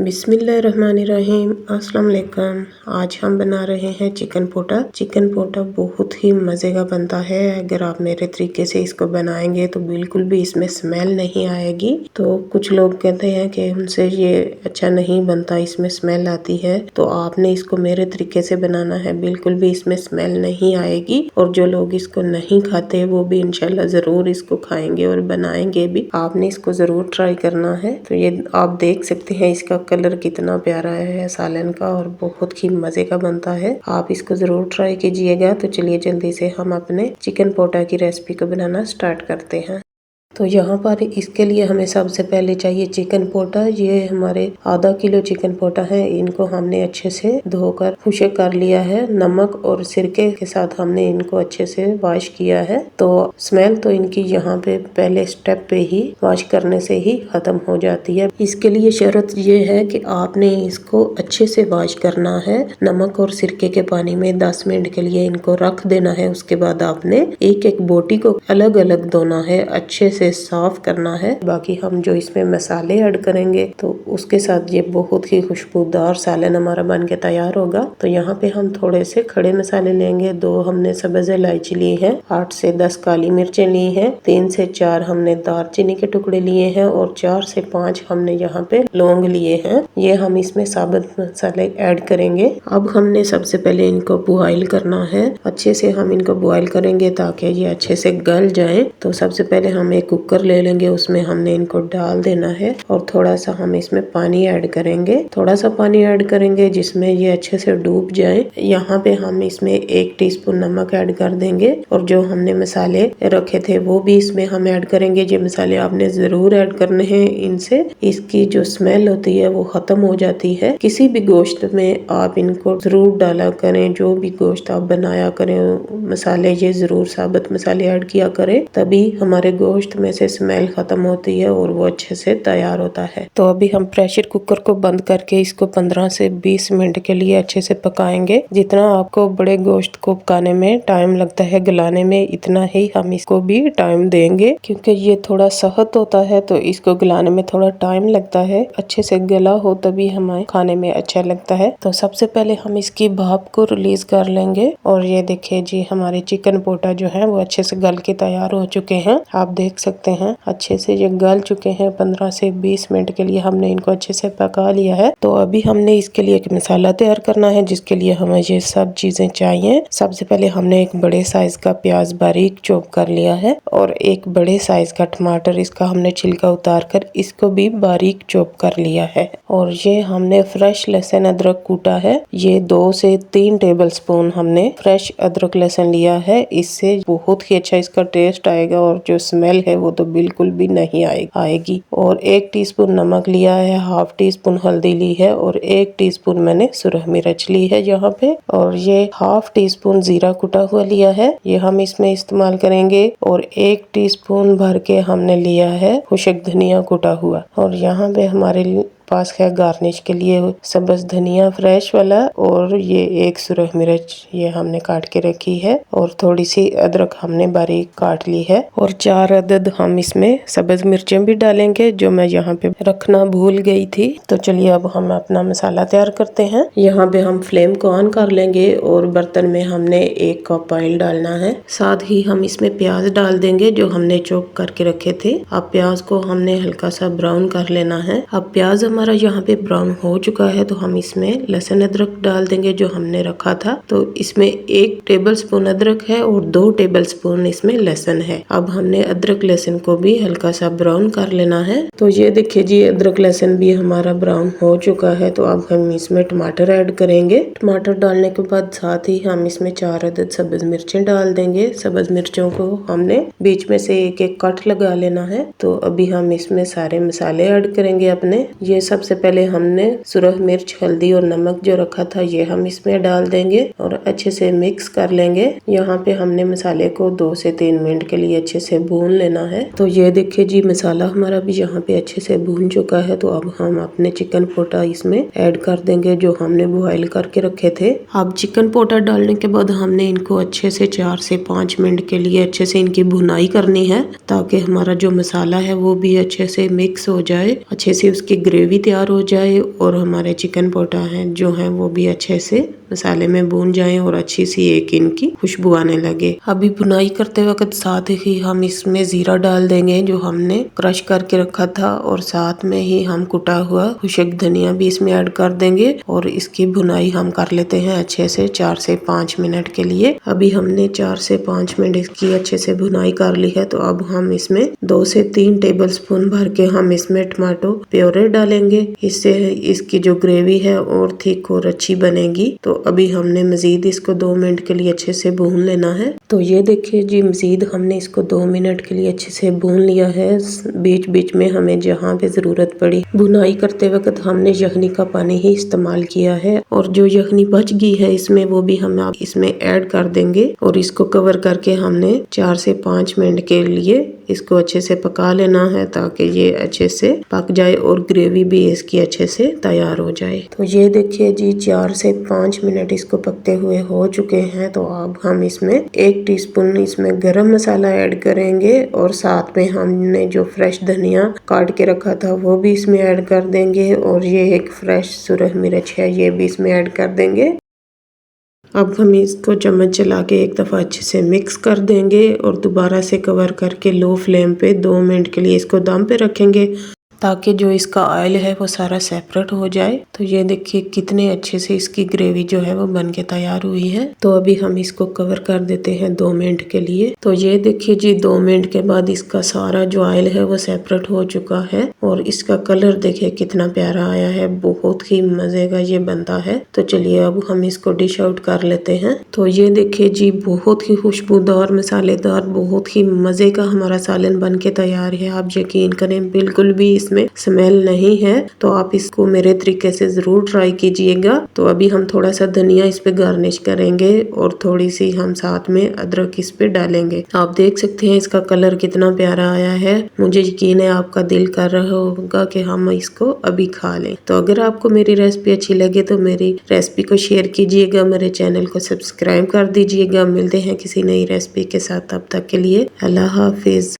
बिस्मिल्लाहिर्रहमानिर्रहीम। अस्सलाम वालेकुम। आज हम बना रहे हैं चिकन पोटा। चिकन पोटा बहुत ही मज़े का बनता है। अगर आप मेरे तरीके से इसको बनाएंगे तो बिल्कुल भी इसमें स्मेल नहीं आएगी। तो कुछ लोग कहते हैं कि उनसे ये अच्छा नहीं बनता, इसमें स्मेल आती है। तो आपने इसको मेरे तरीके से बनाना है, बिल्कुल भी इसमें स्मेल नहीं आएगी। और जो लोग इसको नहीं खाते वो भी इंशाल्लाह ज़रूर इसको खाएंगे और बनाएंगे भी। आपने इसको ज़रूर ट्राई करना है। तो ये आप देख सकते हैं इसका कलर कितना प्यारा है सालन का, और बहुत ही मज़े का बनता है। आप इसको ज़रूर ट्राई कीजिएगा। तो चलिए जल्दी से हम अपने चिकन पोटा की रेसिपी को बनाना स्टार्ट करते हैं। तो यहाँ पर इसके लिए हमें सबसे पहले चाहिए चिकन पोटा। ये हमारे आधा किलो चिकन पोटा है। इनको हमने अच्छे से धोकर खुशक कर लिया है। नमक और सिरके के साथ हमने इनको अच्छे से वॉश किया है। तो स्मेल तो इनकी यहाँ पे पहले स्टेप पे ही वॉश करने से ही खत्म हो जाती है। इसके लिए शर्त ये है कि आपने इसको अच्छे से वॉश करना है। नमक और सिरके के पानी में 10 मिनट के लिए इनको रख देना है। उसके बाद आपने एक एक बोटी को अलग अलग धोना है, अच्छे से साफ करना है। बाकी हम जो इसमें मसाले ऐड करेंगे तो उसके साथ ये बहुत ही खुशबूदार सालन हमारा बन के तैयार होगा। तो यहाँ पे हम थोड़े से खड़े मसाले लेंगे। 2 हमने सब्ज इलायची ली है, 8 से 10 काली मिर्चें ली हैं, 3 से 4 हमने दालचीनी के टुकड़े लिए हैं और 4 से 5 हमने यहाँ पे लौंग लिए हैं। ये हम इसमें साबुत मसाले ऐड करेंगे। अब हमने सबसे पहले इनको बॉईल करना है। अच्छे से हम इनको बॉईल करेंगे ताकि ये अच्छे से गल जाए। तो सबसे पहले हम एक कुकर ले लेंगे, उसमें हमने इनको डाल देना है और थोड़ा सा हम इसमें पानी ऐड करेंगे। थोड़ा सा पानी ऐड करेंगे जिसमें ये अच्छे से डूब जाए। यहाँ पे हम इसमें 1 टीस्पून नमक ऐड कर देंगे और जो हमने मसाले रखे थे वो भी इसमें हम ऐड करेंगे। ये मसाले आपने जरूर ऐड करने हैं, इनसे इसकी जो स्मेल होती है वो खत्म हो जाती है। किसी भी गोश्त में आप इनको जरूर डाला करें। जो भी गोश्त आप बनाया करें मसाले ये जरूर साबुत मसाले ऐड किया करें, तभी हमारे गोश्त में से स्मेल खत्म होती है और वो अच्छे से तैयार होता है। तो अभी हम प्रेशर कुकर को बंद करके इसको 15 से 20 मिनट के लिए अच्छे से पकाएंगे। जितना आपको बड़े गोश्त को पकाने में टाइम लगता है, गलाने में, इतना ही हम इसको भी टाइम देंगे। क्योंकि ये थोड़ा सख्त होता है तो इसको गलाने में थोड़ा टाइम लगता है। अच्छे से गला हो तभी हमें खाने में अच्छा लगता है। तो सबसे पहले हम इसकी भाप को रिलीज कर लेंगे। और ये देखिए जी, हमारे चिकन पोटा जो है वो अच्छे से गल के तैयार हो चुके हैं। आप देख सकते हैं अच्छे से ये गल चुके हैं। 15 से 20 मिनट के लिए हमने इनको अच्छे से पका लिया है। तो अभी हमने इसके लिए एक मसाला तैयार करना है, जिसके लिए हमें ये सब चीजें चाहिए। सबसे पहले हमने एक बड़े साइज का प्याज बारीक चॉप कर लिया है और एक बड़े साइज का टमाटर, इसका हमने छिलका उतार कर इसको भी बारीक चॉप कर लिया है। और ये हमने फ्रेश लहसुन अदरक कूटा है। ये 2 से 3 टेबल स्पून हमने फ्रेश अदरक लहसुन लिया है। इससे बहुत ही अच्छा इसका टेस्ट आएगा और जो स्मेल है वो तो बिल्कुल भी नहीं आएगी। और 1 टीस्पून नमक लिया है, हाफ टीस्पून हल्दी ली है और 1 टीस्पून मैंने सुरख मिर्च ली है यहाँ पे। और ये हाफ टीस्पून जीरा कुटा हुआ लिया है, ये हम इसमें इस्तेमाल करेंगे। और 1 टीस्पून भर के हमने लिया है खुशक धनिया कुटा हुआ। और यहाँ पे हमारे पास है गार्निश के लिए सब्ज धनिया फ्रेश वाला, और ये 1 सुरख मिर्च ये हमने काट के रखी है। और थोड़ी सी अदरक हमने बारीक काट ली है। और 4 अदद हम इसमें सब्ज मिर्चें भी डालेंगे, जो मैं यहाँ पे रखना भूल गई थी। तो चलिए अब हम अपना मसाला तैयार करते हैं। यहाँ पे हम फ्लेम को ऑन कर लेंगे और बर्तन में हमने 1 कप ऑयल डालना है। साथ ही हम इसमें प्याज डाल देंगे जो हमने चॉप करके रखे थे। अब प्याज को हमने हल्का सा ब्राउन कर लेना है। अब प्याज हमारा यहाँ पे ब्राउन हो चुका है तो हम इसमें लहसुन अदरक डाल देंगे जो हमने रखा था। तो इसमें 1 टेबल स्पून अदरक है और 2 टेबल स्पून इसमें लहसुन है। अब हमने अदरक लहसुन को भी हल्का सा ब्राउन कर लेना है। तो ये देखिए जी, अदरक लहसुन भी हमारा ब्राउन हो चुका है। तो अब हम इसमें टमाटर ऐड करेंगे। टमाटर डालने के बाद साथ ही हम इसमें 4 अदद सब्ज मिर्चें डाल देंगे। सब्ज मिर्चों को हमने बीच में से एक एक कट लगा लेना है। तो अभी हम इसमें सारे मसाले ऐड करेंगे अपने। ये सबसे पहले हमने सुरख मिर्च, हल्दी और नमक जो रखा था ये हम इसमें डाल देंगे और अच्छे से मिक्स कर लेंगे। यहाँ पे हमने मसाले को 2 से 3 मिनट के लिए अच्छे से भून लेना है। तो ये देखिए जी, मसाला हमारा भी यहाँ पे अच्छे से भून चुका है। तो अब हम अपने चिकन पोटा इसमें ऐड कर देंगे जो हमने बॉईल करके रखे थे। अब चिकन पोटा डालने के बाद हमने इनको अच्छे से 4 से 5 मिनट के लिए अच्छे से इनकी भुनाई करनी है, ताकि हमारा जो मसाला है वो भी अच्छे से मिक्स हो जाए, अच्छे से उसकी ग्रेवी तैयार हो जाए और हमारे चिकन पोटा है जो है वो भी अच्छे से मसाले में भून जाए और अच्छी सी एक इनकी खुशबू आने लगे। अभी बुनाई करते वक्त साथ ही हम इसमें जीरा डाल देंगे जो हमने क्रश करके रखा था, और साथ में ही हम कुटा हुआ खुशक धनिया भी इसमें ऐड कर देंगे और इसकी भुनाई हम कर लेते हैं अच्छे से 4 से 5 मिनट के लिए। अभी हमने 4 से 5 मिनट इसकी अच्छे से भुनाई कर ली है, तो अब हम इसमें 2 से 3 टेबल स्पून भर के हम इसमें टमाटो प्योरे डालेंगे। इससे इसकी जो ग्रेवी है और थिक और अच्छी बनेगी। तो अभी हमने मजीद इसको 2 मिनट के लिए अच्छे से भून लेना है। तो ये देखिए जी, मजीद हमने इसको 2 मिनट के लिए अच्छे से भून लिया है। बीच बीच में हमें जहाँ पे जरूरत पड़ी भुनाई करते वक्त हमने यखनी का पानी ही इस्तेमाल किया है, और जो यखनी बच गई है इसमें वो भी हम इसमें ऐड कर देंगे और इसको कवर करके हमने 4 से 5 मिनट के लिए इसको अच्छे से पका लेना है ताकि ये अच्छे से पक जाए और ग्रेवी भी इसकी अच्छे से तैयार हो जाए। तो ये देखिए जी, 4 से 5 मिनट इसको पकते हुए हो चुके हैं। तो अब हम इसमें 1 टीस्पून इसमें गरम मसाला ऐड करेंगे और साथ में हमने जो फ्रेश धनिया काट के रखा था वो भी इसमें ऐड कर देंगे, और ये एक फ्रेश सुरख मिर्च है ये भी इसमें ऐड कर देंगे। अब हम इसको चम्मच चला के एक दफ़ा अच्छे से मिक्स कर देंगे और दोबारा से कवर करके लो फ्लेम पे 2 मिनट के लिए इसको दम पे रखेंगे ताकि जो इसका ऑयल है वो सारा सेपरेट हो जाए। तो ये देखिए कितने अच्छे से इसकी ग्रेवी जो है वो बन के तैयार हुई है। तो अभी हम इसको कवर कर देते हैं 2 मिनट के लिए। तो ये देखिए जी, 2 मिनट के बाद इसका सारा जो ऑयल है वो सेपरेट हो चुका है और इसका कलर देखिए कितना प्यारा आया है। बहुत ही मजे का ये बनता है। तो चलिए अब हम इसको डिश आउट कर लेते हैं। तो ये देखिए जी, बहुत ही खुशबूदार मसालेदार बहुत ही मजे का हमारा सालन बन के तैयार है। आप यकीन करें बिल्कुल भी इसमें स्मेल नहीं है। तो आप इसको मेरे तरीके से जरूर ट्राई कीजिएगा। तो अभी हम थोड़ा सा धनिया इस पे गार्निश करेंगे और थोड़ी सी हम साथ में अदरक इस पे डालेंगे। आप देख सकते हैं इसका कलर कितना प्यारा आया है। मुझे यकीन है आपका दिल कर रहा होगा कि हम इसको अभी खा लें। तो अगर आपको मेरी रेसिपी अच्छी लगे तो मेरी रेसिपी को शेयर कीजिएगा, मेरे चैनल को सब्सक्राइब कर दीजिएगा। मिलते हैं किसी नई रेसिपी के साथ, तब तक के लिए अल्लाह हाफिज।